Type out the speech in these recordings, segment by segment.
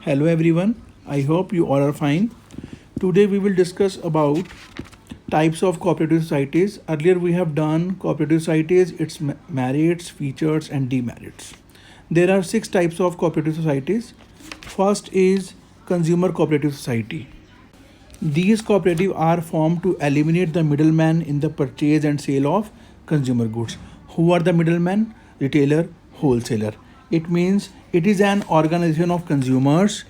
Hello everyone, I hope you all are fine. Today we will discuss about types of cooperative societies. Earlier we have done cooperative societies, its merits, features and demerits. There are 6 types of cooperative societies. First is consumer cooperative society. These cooperatives are formed to eliminate the middleman in the purchase and sale of consumer goods. Who are the middlemen? Retailer, wholesaler. It means it is an organization of consumers.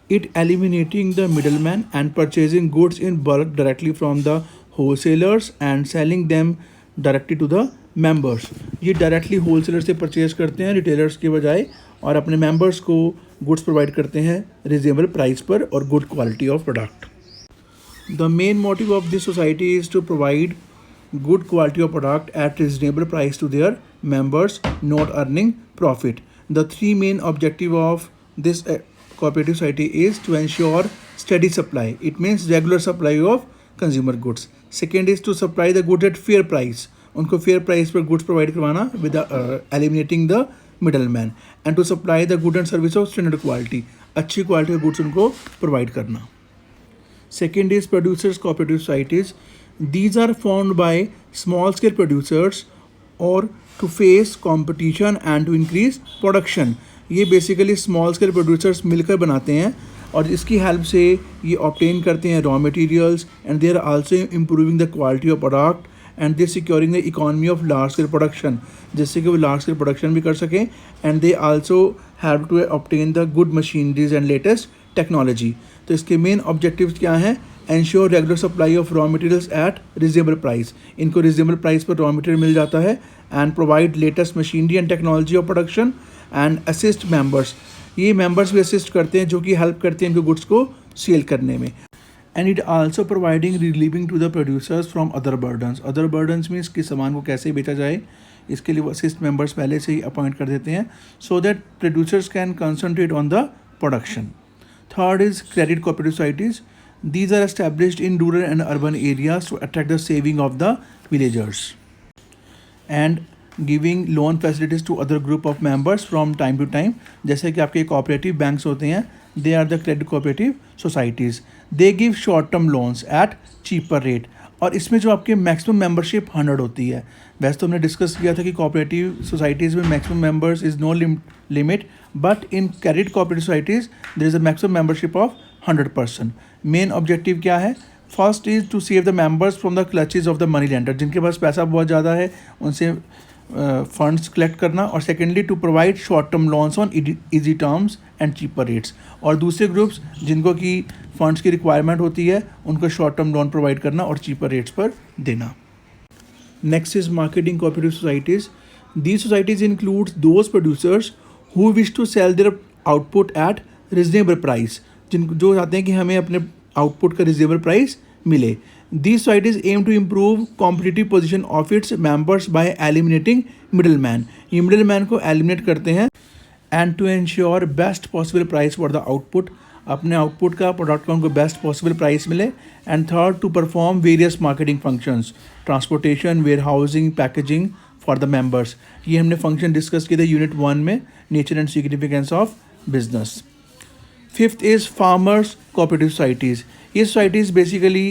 It eliminating the middleman and purchasing goods in bulk directly from the wholesalers and selling them directly to the members. ये directly wholesaler से purchase करते हैं retailers के बजाय और अपने members को goods provide करते हैं रिजनेबल प्राइस पर और good quality of product. The main motive of this society is to provide good quality of product at reasonable price to their members, not earning profit. The 3 main objective of this cooperative society is to ensure steady supply. It means regular supply of consumer goods. Second is to supply the goods at fair price. उनको fair price पर goods provide करवाना with eliminating the middleman. And to supply the good and service of standard quality. अच्छी quality of goods उनको provide करना. Second is producers cooperative societies. These are formed by small scale producers or to face competition and to increase production. ये basically small scale producers मिलकर बनाते हैं और इसकी help से ये ऑब्टेन करते हैं raw materials and they are also improving the quality of product and they securing the economy of large scale production जिससे कि वो लार्ज स्केल प्रोडक्शन भी कर सकें and they also have to obtain the good machineries and latest technology. तो इसके main objectives क्या हैं? Ensure regular supply of raw materials at reasonable price. इनको रिजनेबल प्राइस पर रॉ मटेरियल मिल जाता है and provide latest machinery and technology of production and assist members. ये मेंबर्स भी असिस्ट करते हैं जो कि हेल्प करते हैं इनके गुड्स को सेल करने में. And it also providing relieving to the producers from other burdens. Other burdens means कि सामान को कैसे बेचा जाए इसके लिए वो असिस्ट मेंबर्स पहले से ही अपॉइंट कर देते हैं so that producers can concentrate on the production. Third is credit cooperative societies. These are established in rural and urban areas to attract the saving of the villagers and giving loan facilities to other group of members from time to time. जैसे कि आपके cooperative banks होते हैं, they are the credit cooperative societies. They give short term loans at cheaper rate. और इसमें जो आपके maximum membership 100 होती है. वैसे तो हमने डिस्कस किया था कि कोऑपरेटिव सोसाइटीज़ में maximum members is no limit but in credit cooperative societies there is a maximum membership of 100%. Main objective क्या है? First is to save the members from the clutches of the money lender. जिनके पास पैसा बहुत ज़्यादा है उनसे funds collect करना और secondly to provide short term loans on easy terms and cheaper rates. और दूसरे ग्रुप्स जिनको कि फंड्स की रिक्वायरमेंट होती है उनको शॉर्ट टर्म लोन प्रोवाइड करना और चीपर रेट्स पर देना. Next is marketing cooperative societies. These societies includes those producers who wish to sell their output at reasonable price. जो चाहते हैं कि हमें अपने आउटपुट का रिजनेबल प्राइस मिले. These societies aim to improve competitive position of its members by eliminating middleman. ये middleman को eliminate करते हैं and to ensure best possible price for the output. अपने output का product का उनको best possible price मिले. And third, to perform various marketing functions, transportation, warehousing, packaging for the members. ये हमने function discuss किए थे Unit 1 में nature and significance of business. Fifth is farmers cooperative societies. ये societies basically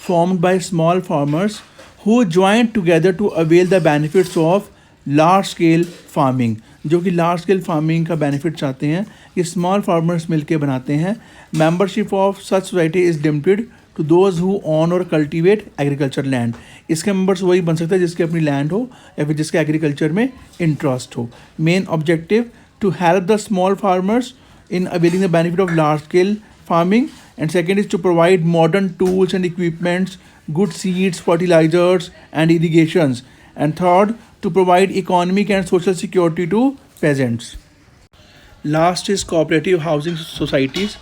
formed by small farmers who joined together to avail the benefits of large scale farming. जो कि large scale farming का benefit चाहते हैं ये small farmers मिलके बनाते हैं. Membership of such society is limited to those who own or cultivate agriculture land. इसके members वही बन सकते हैं जिसके अपनी land हो या फिर जिसके agriculture में interest हो. Main objective to help the small farmers in availing the benefit of large scale farming. And second is to provide modern tools and equipments, good seeds, fertilizers and irrigations. And third, to provide economic and social security to peasants. Last is cooperative housing societies.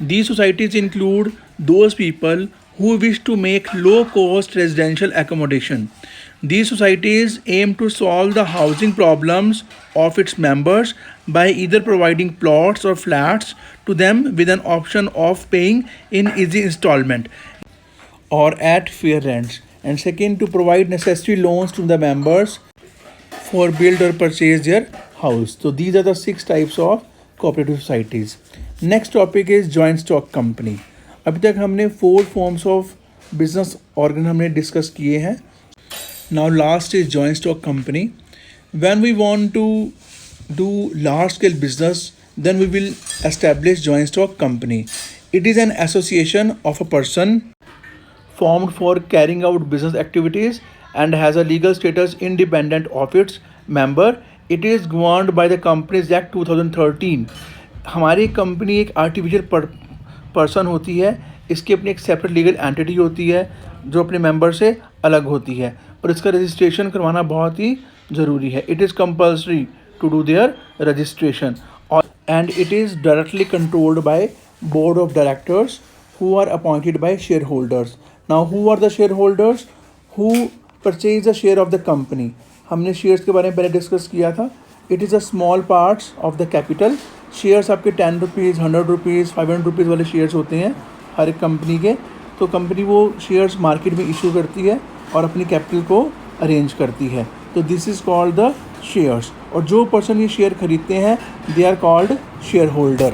These societies include those people who wish to make low-cost residential accommodation. These societies aim to solve the housing problems of its members by either providing plots or flats to them with an option of paying in easy installment or at fair rents. And second, to provide necessary loans to the members for build or purchase their house. So these are the 6 types of cooperative societies. Next topic is joint stock company. अभी तक हमने 4 forms of business organ हमने discuss किए हैं। Now last is joint stock company. When we want to do large scale business, then we will establish joint stock company. It is an association of a person formed for carrying out business activities and has a legal status independent of its member. It is governed by the Companies Act 2013. हमारी company एक artificial person होती है, इसकी अपनी एक separate legal entity होती है जो अपने मेंबर से अलग होती है और इसका रजिस्ट्रेशन करवाना बहुत ही ज़रूरी है. It is compulsory to do their registration and it is directly controlled by board of directors who are appointed by shareholders. Now who are the shareholders? Who purchase the share of the company? हमने shares के बारे में पहले discuss किया था. It is a small parts of the capital. shares आपके 10 rupees 100 rupees 500 rupees वाले shares होते हैं हर एक कंपनी के. तो कंपनी वो शेयर्स मार्केट में इशू करती है और अपनी कैपिटल को अरेंज करती है. तो this is called the shares. और जो पर्सन ये शेयर खरीदते हैं they are called share holder.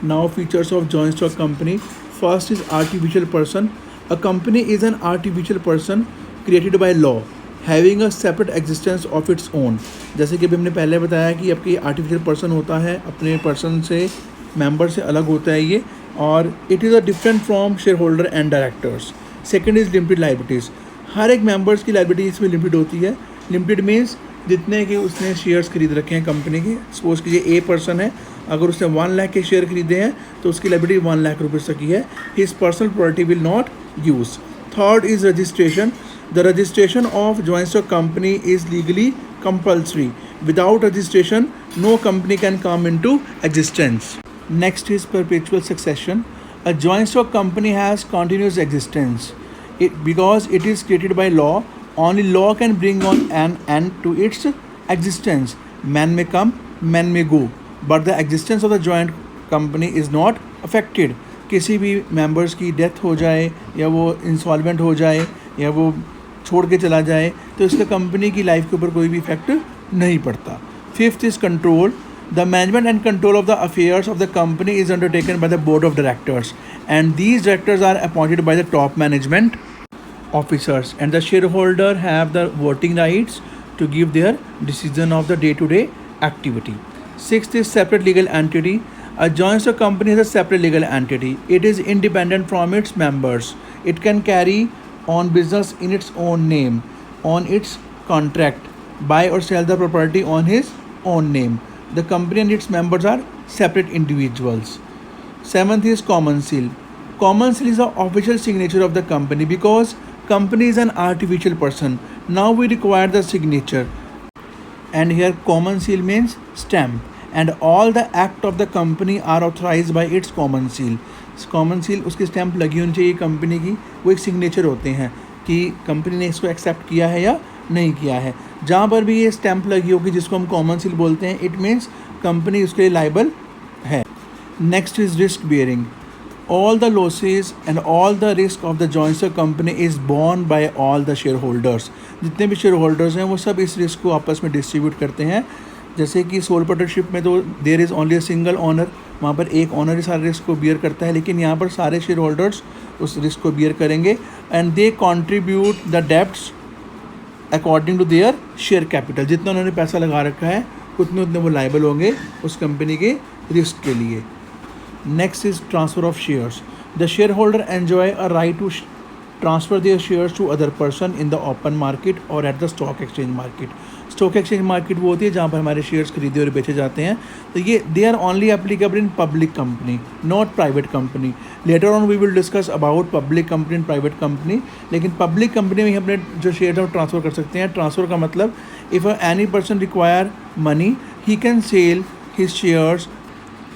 Now features of joint stock company. First is artificial person. A company is an artificial person created by law having a separate existence of its own. जैसे कि अभी हमने पहले बताया कि आपकी artificial person होता है, अपने पर्सन से मेंबर से अलग होता है ये, और it is a different from shareholder and directors. Second is limited liabilities. हर एक मेंबर्स की लाइबिलिटी इसमें लिमिटेड होती है. लिमिटेड मीन्स जितने के उसने शेयर्स खरीद रखे हैं कंपनी के. सपोज कीजिए ए पर्सन है, अगर उसने 1 लाख के शेयर खरीदे हैं तो उसकी लाइबिलिटी 1 लाख रुपये तक की है. His personal property will not use. Third is registration. The registration of joint stock company is legally compulsory. Without registration no company can come into existence. Next is perpetual succession. A joint stock company has continuous existence. Because it is created by law, only law can bring on an end to its existence. Men may come, men may go, but the existence of the joint company is not affected. किसी भी members की death हो जाए या वो insolvent हो जाए या वो छोड़ के चला जाए तो इसका कंपनी की लाइफ के ऊपर कोई भी इफेक्ट नहीं पड़ता. Fifth is control. The management and control of the affairs of the company is undertaken by the board of directors, and these directors are appointed by the top management officers, and the shareholder have the voting rights to give their decision of the day-to-day activity. Sixth is separate legal entity. A joint stock company is a separate legal entity. It is independent from its members. It can carry on business in its own name, on its contract, buy or sell the property on his own name. The company and its members are separate individuals. Seventh is common seal. Common seal is the official signature of the company because company is an artificial person. Now we require the signature. And here common seal means stamp. And all the act of the company are authorized by its common seal. Common seal उसकी stamp लगी होनी चाहिए company की. वो एक signature होते हैं कि कंपनी ने इसको एक्सेप्ट किया है या नहीं किया है. जहाँ पर भी ये स्टैम्प लगी होगी जिसको हम कॉमन सील बोलते हैं, इट मीन्स कंपनी उसके लिए लाइबल है. Next is risk bearing. All the losses and all the risk of the joint stock company is borne by all the share holders. जितने भी शेयर होल्डर्स हैं वो सब इस रिस्क को आपस में डिस्ट्रीब्यूट करते हैं. जैसे कि सोल पार्टनरशिप में तो there is only a single owner, वहाँ पर एक ओनर ही सारे रिस्क को बियर करता है, लेकिन यहाँ पर सारे शेयर होल्डर्स उस रिस्क को बियर करेंगे. And they contribute the debts according to their share capital. जितना उन्होंने पैसा लगा रखा है उतने वो लाइबल होंगे उस कंपनी के रिस्क के लिए. Next is transfer of shares. The shareholder enjoy a right to transfer their shares to other person in the open market और at the stock exchange market. Stock exchange market वो होती है जहाँ पर हमारे shares खरीदे और बेचे जाते हैं. तो ये they are only applicable in public company, not private company. Later on we will discuss about public company and private company. लेकिन पब्लिक कंपनी में ही अपने जो शेयर है वो ट्रांसफ़र कर सकते हैं. ट्रांसफ़र का मतलब if any person require money he can sell his shares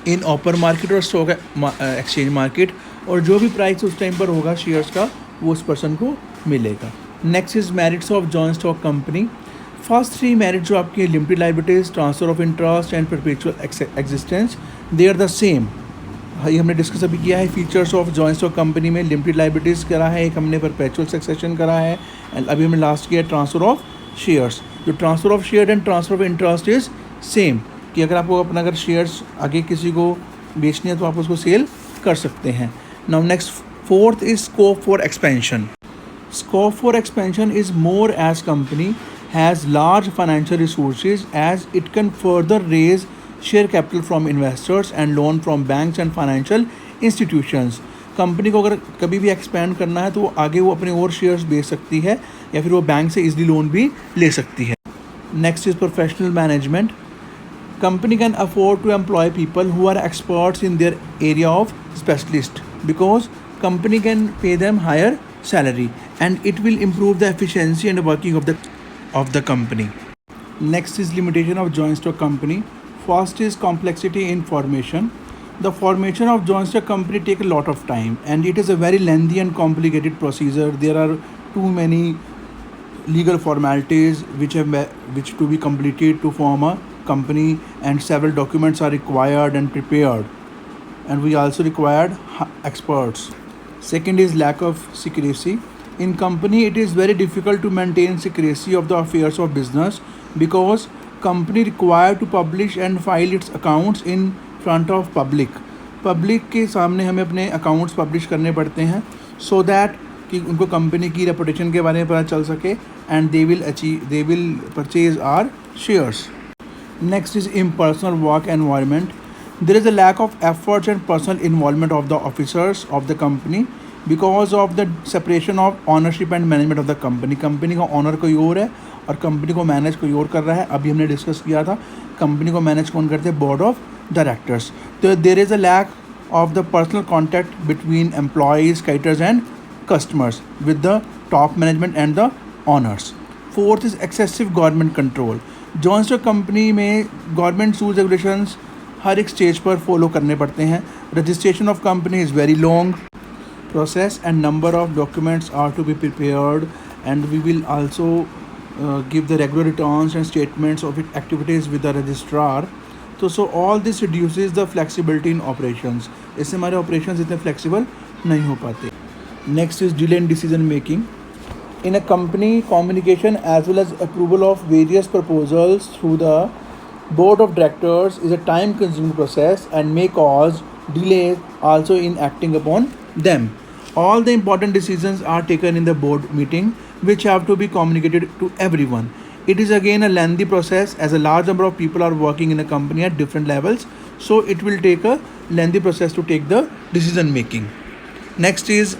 in open market और स्टॉक एक्सचेंज मार्केट, और जो भी प्राइस उस टाइम पर होगा शेयर्स का वो उस पर्सन को मिलेगा. Next is merits of joint stock company. First 3 merit जो आपकी limited liabilities, transfer of interest and perpetual existence, they are the same. ये हमने डिस्कस अभी किया है. Features of joint stock company में लिमिटेड लाइबिलिटीज़ करा है, एक हमने परपेचुअल सक्सेशन करा है, एंड अभी हमने लास्ट किया है ट्रांसफर ऑफ शेयर्स. जो transfer of share and transfer of interest is same, कि अगर आपको अपना अगर शेयर्स आगे किसी को बेचनी है तो आप उसको सेल कर सकते हैं. Now next fourth is scope for expansion. Scope for expansion is more as company has large financial resources as it can further raise share capital from investors and loan from banks and financial institutions. Company को अगर कभी भी expand करना है तो वो आगे वो अपने और शेयर्स बेच सकती है या फिर वो बैंक से इजली लोन भी ले सकती है. Next is professional management. Company can afford to employ people who are experts in their area of specialist because company can pay them higher salary and it will improve the efficiency and working of the company. Next is limitation of joint stock company. First is complexity in formation. The formation of joint stock company take a lot of time and it is a very lengthy and complicated procedure. There are too many legal formalities which to be completed to form a company and several documents are required and prepared, and we also required experts. Second is lack of secrecy. In company it is very difficult to maintain secrecy of the affairs of business because company required to publish and file its accounts in front of public के सामने हमें अपने accounts publish करने पड़ते हैं so that कि उनको company की रेपुटेशन के बारे में पता चल सके and they will purchase our shares. Next is impersonal work environment. There is a lack of effort and personal involvement of the officers of the company because of the separation of ownership and management of the company. Company का honour कोई और है और company को manage कोई और कर रहा है. अभी हमने डिस्कस किया था कंपनी को मैनेज कौन करते हैं, बोर्ड ऑफ डायरेक्टर्स. तो there is a lack of the personal contact between employees, caterers and customers with the top management and the owners. Fourth is excessive government control. Joint stock company में government rules regulations हर एक stage पर follow करने पड़ते हैं. Registration of company is very long process and number of documents are to be prepared, and we will also give the regular returns and statements of its activities with the registrar. So all this reduces the flexibility in operations. इससे हमारे operations इतने flexible नहीं हो पाते. Next is delay in decision making. In a company, communication as well as approval of various proposals through the board of directors is a time consuming process and may cause delays also in acting upon them. All the important decisions are taken in the board meeting which have to be communicated to everyone. It is again a lengthy process as a large number of people are working in a company at different levels, so it will take a lengthy process to take the decision making. Next is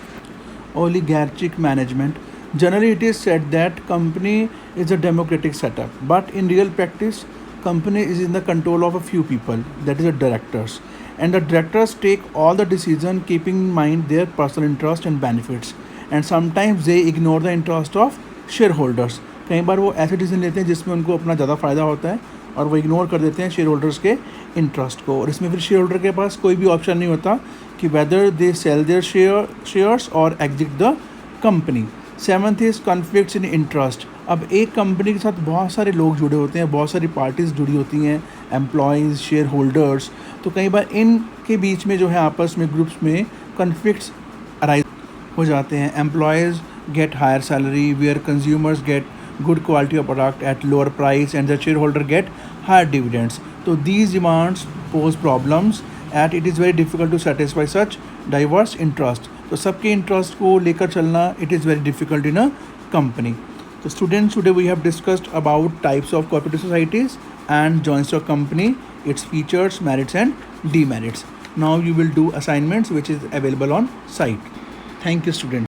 oligarchic management. Generally it is said that company is a democratic setup, but in real practice company is in the control of a few people, that is the directors, and the directors take all the decision keeping in mind their personal interest and benefits, and sometimes they ignore the interest of shareholders. कई बार वो ऐसे decision लेते हैं जिसमें उनको अपना ज़्यादा फ़ायदा होता है और वो इग्नोर कर देते हैं शेयर होल्डर्स के इंटरेस्ट को, और इसमें फिर शेयर होल्डर के पास कोई भी ऑप्शन नहीं होता कि whether they sell their shares और exit the company. Seventh is conflicts in interest. अब एक कंपनी के साथ बहुत सारे लोग जुड़े होते हैं, बहुत सारी पार्टीज जुड़ी होती हैं, एम्प्लॉयज़, शेयर होल्डर्स, तो कई बार इनके बीच में जो है आपस में ग्रुप्स में कॉन्फ्लिक्ट्स अराइज हो जाते हैं. Employees get higher salary where consumers get good quality of product at lower price and the shareholder get higher dividends. So these demands pose problems and it is very difficult to satisfy such diverse interest. तो सबके interest को लेकर चलना it is very difficult in a company. So students, today we have discussed about types of cooperative societies and joint stock company, its features, merits and demerits. Now you will do assignments which is available on site. Thank you students.